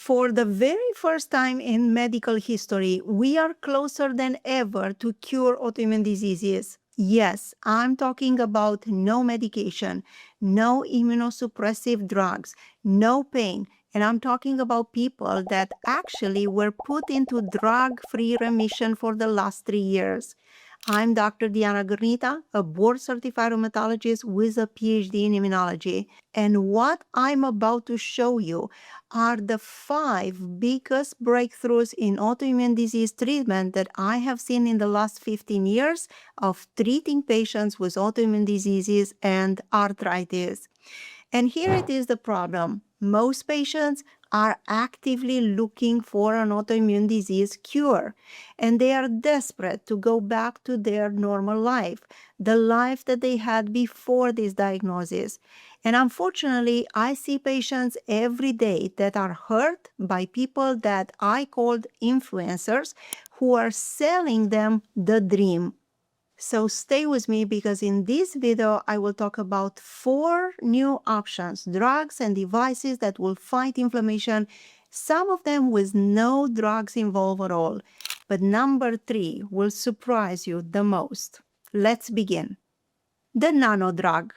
For the very first time in medical history, we are closer than ever to cure autoimmune diseases. Yes, I'm talking about no medication, no immunosuppressive drugs, no pain, and I'm talking about people that actually were put into drug-free remission for the last 3 years. I'm Dr. Diana Girnita, a board-certified rheumatologist with a PhD in immunology, and what I'm about to show you are the 5 biggest breakthroughs in autoimmune disease treatment that I have seen in the last 15 years of treating patients with autoimmune diseases and arthritis. And here it is the problem. Most patients are actively looking for an autoimmune disease cure, and they are desperate to go back to their normal life, the life that they had before this diagnosis. And unfortunately, I see patients every day that are hurt by people that I called influencers who are selling them the dream. So stay with me because in this video, I will talk about 4 new options, drugs and devices that will fight inflammation, some of them with no drugs involved at all. But number 3 will surprise you the most. Let's begin. The nano drug.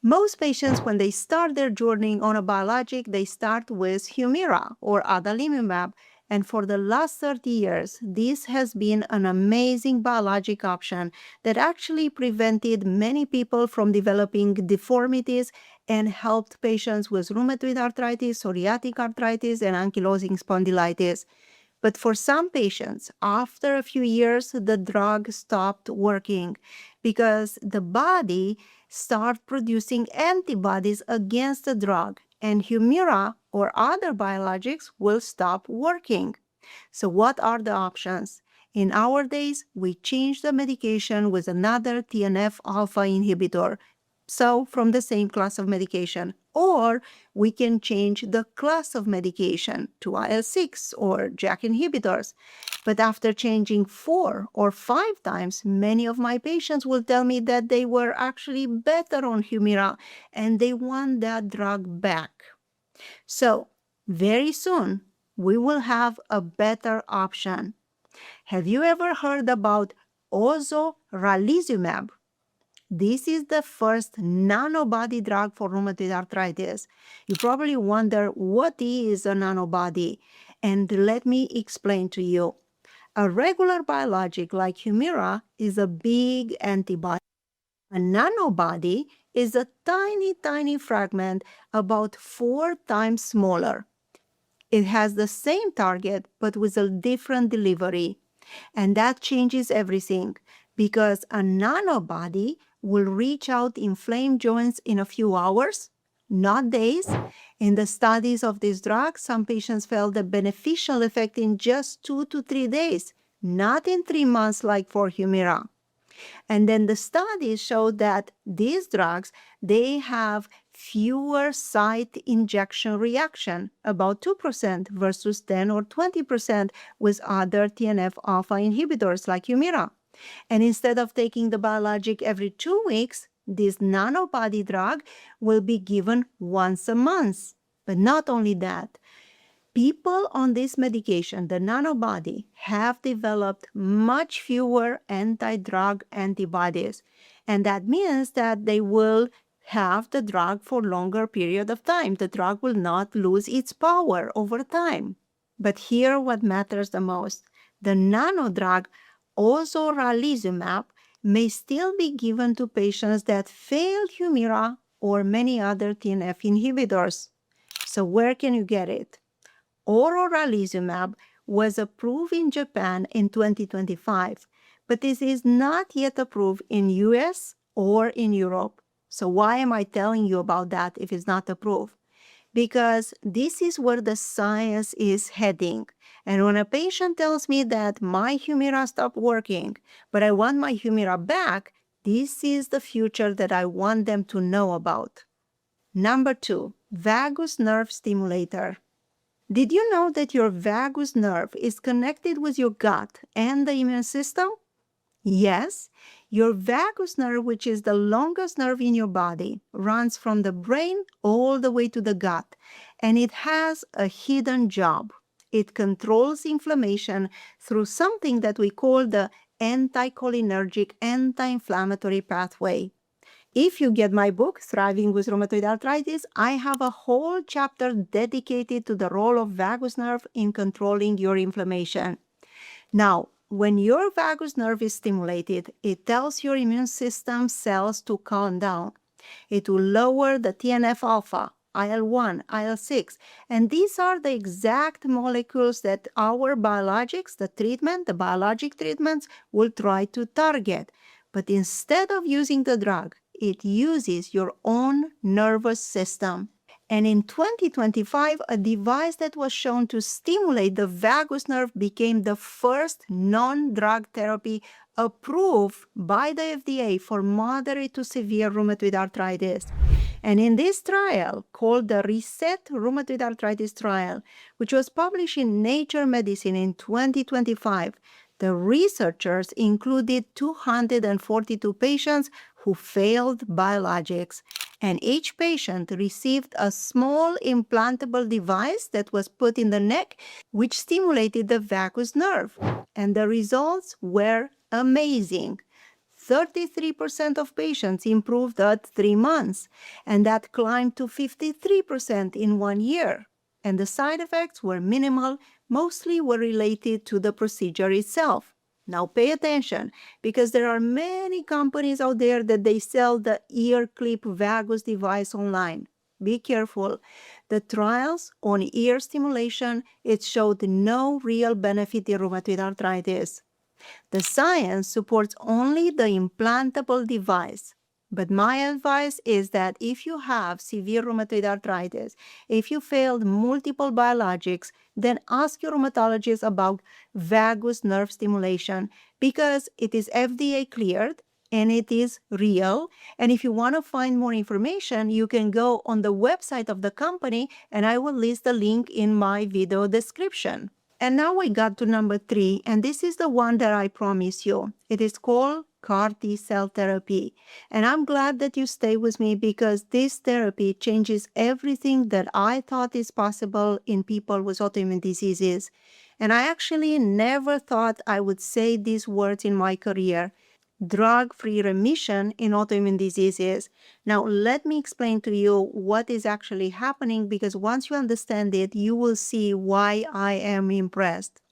Most patients, when they start their journey on a biologic, they start with Humira or adalimumab. And for the last 30 years, this has been an amazing biologic option that actually prevented many people from developing deformities and helped patients with rheumatoid arthritis, psoriatic arthritis, and ankylosing spondylitis. But for some patients, after a few years, the drug stopped working because the body started producing antibodies against the drug, and Humira or other biologics will stop working. So what are the options? In our days, we changed the medication with another TNF-alpha inhibitor, so from the same class of medication. Or we can change the class of medication to IL-6 or JAK inhibitors. But after changing 4 or 5 times, many of my patients will tell me that they were actually better on Humira and they want that drug back. So very soon, we will have a better option. Have you ever heard about ozoralizumab? This is the first nanobody drug for rheumatoid arthritis. You probably wonder what is a nanobody, and let me explain to you. A regular biologic like Humira is a big antibody. A nanobody is a tiny, tiny fragment about 4 times smaller. It has the same target, but with a different delivery. And that changes everything because a nanobody will reach out inflamed joints in a few hours, not days. In the studies of this drug, some patients felt the beneficial effect in just 2 to 3 days, not in 3 months like for Humira. And then the studies showed that these drugs, they have fewer site injection reaction, about 2% versus 10 or 20% with other TNF-alpha inhibitors like Humira. And instead of taking the biologic every 2 weeks, this nanobody drug will be given once a month. But not only that, people on this medication, the nanobody, have developed much fewer anti-drug antibodies. And that means that they will have the drug for longer period of time. The drug will not lose its power over time. But here what matters the most, the nanodrug ozoralizumab may still be given to patients that failed Humira or many other TNF inhibitors. So where can you get it? Ozoralizumab was approved in Japan in 2025, but this is not yet approved in US or in Europe. So why am I telling you about that if it's not approved? Because this is where the science is heading. And when a patient tells me that my Humira stopped working, but I want my Humira back, this is the future that I want them to know about. Number 2, vagus nerve stimulator. Did you know that your vagus nerve is connected with your gut and the immune system? Yes, your vagus nerve, which is the longest nerve in your body, runs from the brain all the way to the gut, and it has a hidden job. It controls inflammation through something that we call the anticholinergic anti-inflammatory pathway. If you get my book, Thriving with Rheumatoid Arthritis, I have a whole chapter dedicated to the role of vagus nerve in controlling your inflammation. Now, when your vagus nerve is stimulated, it tells your immune system cells to calm down. It will lower the TNF alpha, IL-1, IL-6, and these are the exact molecules that our biologics, the biologic treatments, will try to target. But instead of using the drug, it uses your own nervous system. And in 2025, a device that was shown to stimulate the vagus nerve became the first non-drug therapy approved by the FDA for moderate to severe rheumatoid arthritis. And in this trial, called the RESET Rheumatoid Arthritis Trial, which was published in Nature Medicine in 2025, the researchers included 242 patients who failed biologics, and each patient received a small implantable device that was put in the neck, which stimulated the vagus nerve. And the results were amazing. 33% of patients improved at 3 months, and that climbed to 53% in 1 year. And the side effects were minimal, mostly were related to the procedure itself. Now pay attention, because there are many companies out there that they sell the ear clip vagus device online. Be careful. The trials on ear stimulation, it showed no real benefit in rheumatoid arthritis. The science supports only the implantable device. But my advice is that if you have severe rheumatoid arthritis, if you failed multiple biologics, then ask your rheumatologist about vagus nerve stimulation, because it is FDA cleared and it is real. And if you want to find more information, you can go on the website of the company, and I will list the link in my video description. And now we got to number 3, and this is the one that I promise you. It is called CAR T-cell therapy. And I'm glad that you stay with me, because this therapy changes everything that I thought is possible in people with autoimmune diseases. And I actually never thought I would say these words in my career. Drug-free remission in autoimmune diseases. Now, let me explain to you what is actually happening, because once you understand it, you will see why I am impressed.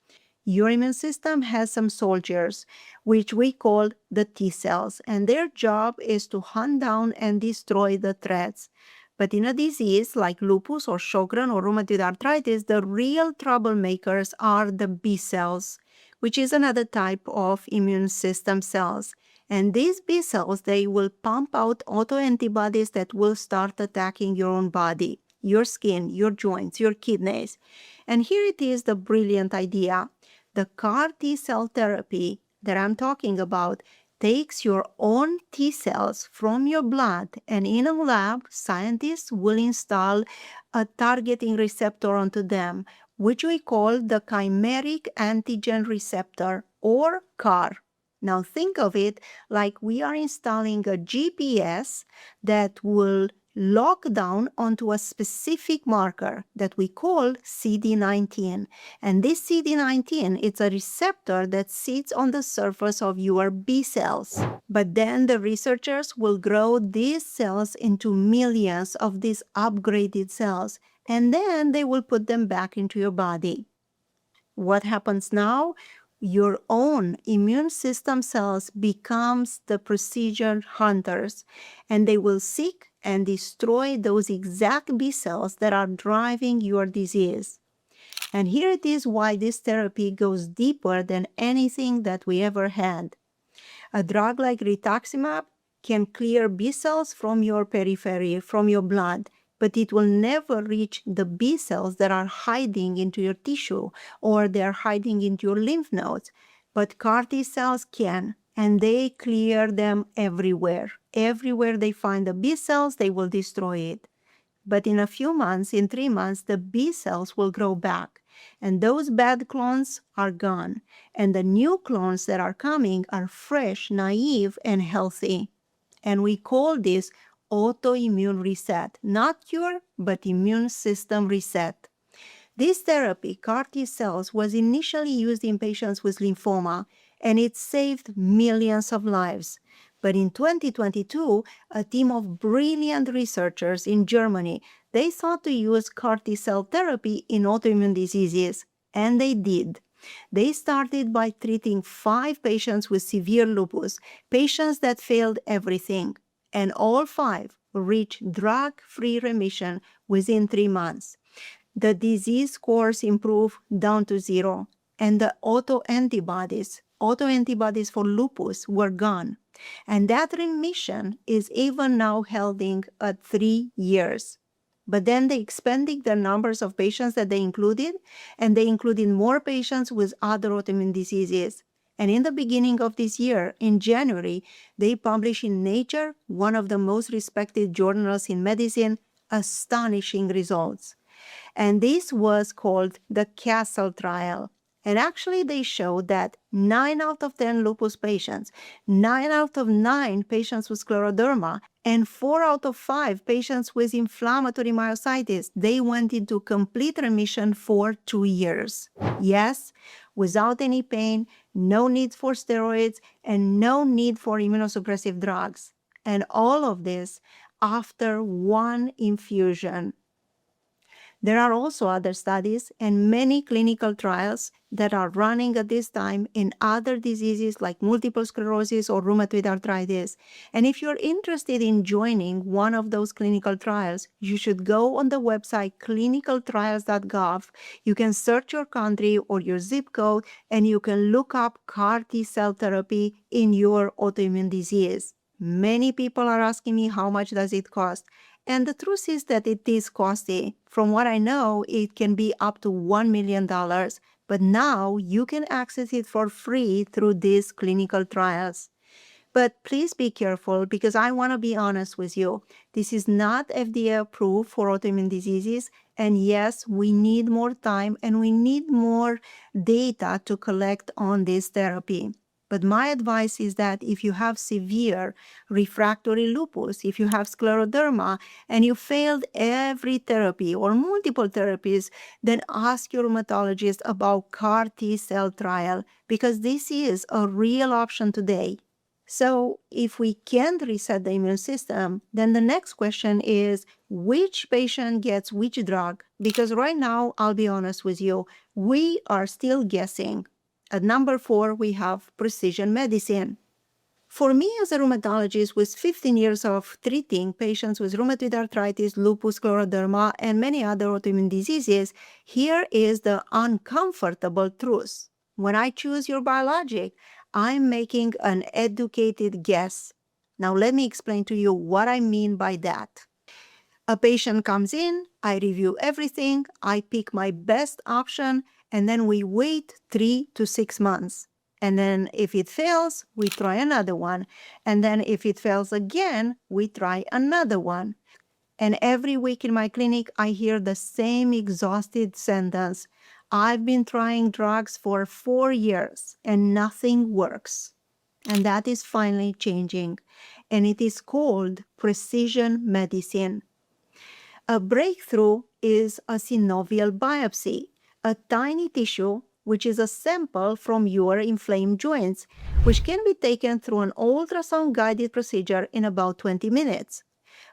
Your immune system has some soldiers, which we call the T cells, and their job is to hunt down and destroy the threats. But in a disease like lupus or Sjögren or rheumatoid arthritis, the real troublemakers are the B cells, which is another type of immune system cells. And these B cells, they will pump out autoantibodies that will start attacking your own body, your skin, your joints, your kidneys. And here it is, the brilliant idea. The CAR T-cell therapy that I'm talking about takes your own T cells from your blood, and in a lab, scientists will install a targeting receptor onto them, which we call the chimeric antigen receptor, or CAR. Now think of it like we are installing a GPS that will lock down onto a specific marker that we call CD19. And this CD19, it's a receptor that sits on the surface of your B cells. But then the researchers will grow these cells into millions of these upgraded cells, and then they will put them back into your body. What happens now? Your own immune system cells becomes the procedure hunters, and they will seek and destroy those exact B cells that are driving your disease. And here it is why this therapy goes deeper than anything that we ever had. A drug like rituximab can clear B cells from your periphery, from your blood, but it will never reach the B cells that are hiding into your tissue, or they're hiding into your lymph nodes. But CAR T cells can, and they clear them everywhere. Everywhere they find the B cells, they will destroy it. But in a few months, in 3 months, the B cells will grow back. And those bad clones are gone. And the new clones that are coming are fresh, naive, and healthy. And we call this autoimmune reset. Not cure, but immune system reset. This therapy, CAR T cells, was initially used in patients with lymphoma, and it saved millions of lives. But in 2022, a team of brilliant researchers in Germany, they thought to use CAR T cell therapy in autoimmune diseases, and they did. They started by treating 5 patients with severe lupus, patients that failed everything, and all 5 reached drug-free remission within 3 months. The disease scores improve down to 0, and the autoantibodies for lupus were gone. And that remission is even now holding at 3 years. But then they expanded the numbers of patients that they included, and they included more patients with other autoimmune diseases. And in the beginning of this year, in January, they published in Nature, one of the most respected journals in medicine, astonishing results. And this was called the Castle trial. And actually, they showed that 9 out of 10 lupus patients, 9 out of 9 patients with scleroderma, and 4 out of 5 patients with inflammatory myositis, they went into complete remission for 2 years. Yes, without any pain, no need for steroids, and no need for immunosuppressive drugs. And all of this after 1 infusion. There are also other studies and many clinical trials that are running at this time in other diseases like multiple sclerosis or rheumatoid arthritis. And if you're interested in joining one of those clinical trials, you should go on the website clinicaltrials.gov. You can search your country or your zip code, and you can look up CAR T cell therapy in your autoimmune disease. Many people are asking me, how much does it cost? And the truth is that it is costly. From what I know, it can be up to $1 million. But now you can access it for free through these clinical trials. But please be careful, because I want to be honest with you. This is not FDA approved for autoimmune diseases. And yes, we need more time and we need more data to collect on this therapy. But my advice is that if you have severe refractory lupus, if you have scleroderma, and you failed every therapy or multiple therapies, then ask your rheumatologist about CAR T cell trial, because this is a real option today. So if we can't reset the immune system, then the next question is, which patient gets which drug? Because right now, I'll be honest with you, we are still guessing. At number 4, we have precision medicine. For me as a rheumatologist with 15 years of treating patients with rheumatoid arthritis, lupus, scleroderma, and many other autoimmune diseases, here is the uncomfortable truth. When I choose your biologic, I'm making an educated guess. Now let me explain to you what I mean by that. A patient comes in, I review everything, I pick my best option, and then we wait 3 to 6 months. And then if it fails, we try another one. And then if it fails again, we try another one. And every week in my clinic, I hear the same exhausted sentence. I've been trying drugs for 4 years and nothing works. And that is finally changing. And it is called precision medicine. A breakthrough is a synovial biopsy, a tiny tissue which is a sample from your inflamed joints, which can be taken through an ultrasound-guided procedure in about 20 minutes.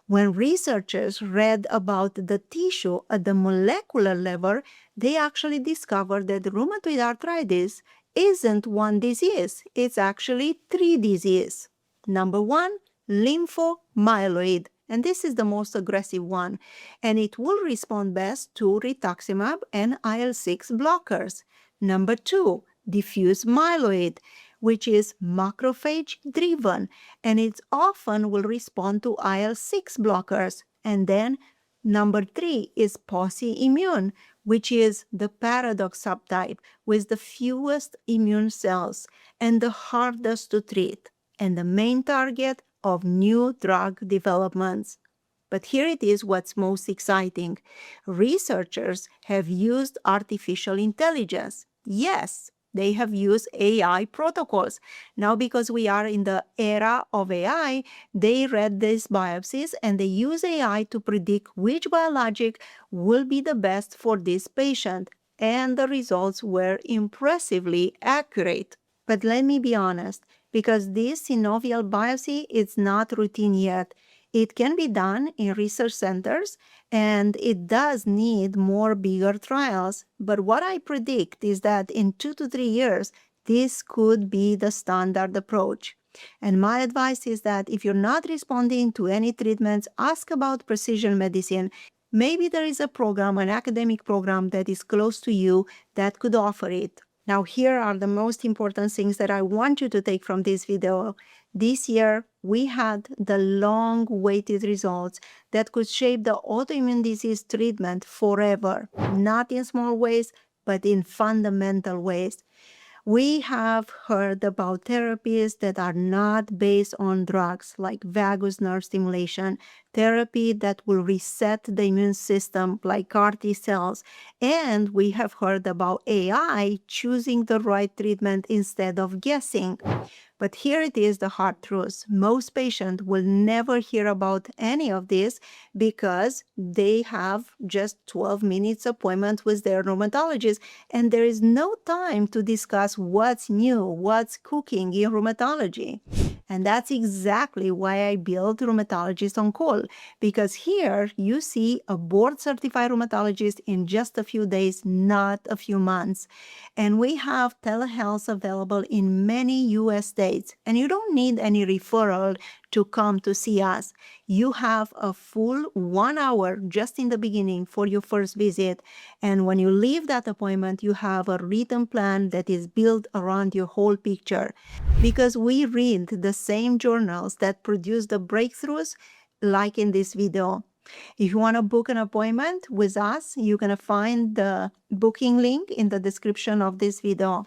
When researchers read about the tissue at the molecular level, they actually discovered that rheumatoid arthritis isn't one disease, it's actually 3 diseases. Number 1, lymphomyeloid. And this is the most aggressive one, and it will respond best to rituximab and IL-6 blockers. Number 2, diffuse myeloid, which is macrophage-driven, and it often will respond to IL-6 blockers. And then number 3 is pauci-immune, which is the paradox subtype with the fewest immune cells and the hardest to treat, and the main target of new drug developments. But here it is what's most exciting. Researchers have used artificial intelligence. Yes, they have used AI protocols. Now, because we are in the era of AI, they read these biopsies and they use AI to predict which biologic will be the best for this patient. And the results were impressively accurate. But let me be honest, because this synovial biopsy is not routine yet. It can be done in research centers and it does need more bigger trials. But what I predict is that in 2 to 3 years, this could be the standard approach. And my advice is that if you're not responding to any treatments, ask about precision medicine. Maybe there is a program, an academic program that is close to you that could offer it. Now, here are the most important things that I want you to take from this video. This year, we had the long-awaited results that could shape the autoimmune disease treatment forever, not in small ways, but in fundamental ways. We have heard about therapies that are not based on drugs, like vagus nerve stimulation, therapy that will reset the immune system, like CAR T cells, and we have heard about AI choosing the right treatment instead of guessing. But here it is, the hard truth. Most patients will never hear about any of this because they have just 12 minutes appointment with their rheumatologist, and there is no time to discuss what's new, what's cooking in rheumatology. And that's exactly why I built Rheumatologist on Call, because here you see a board-certified rheumatologist in just a few days, not a few months. And we have telehealth available in many U.S. states, and you don't need any referral to come to see us. You have a full 1 hour just in the beginning for your first visit, and when you leave that appointment, you have a written plan that is built around your whole picture. Because we read the same journals that produce the breakthroughs, like in this video. If you want to book an appointment with us, you're going to find the booking link in the description of this video.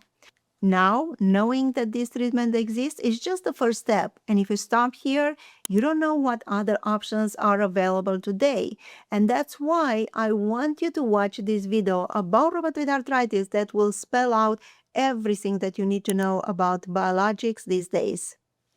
Now, knowing that this treatment exists is just the first step. And if you stop here, you don't know what other options are available today. And that's why I want you to watch this video about rheumatoid arthritis that will spell out everything that you need to know about biologics these days.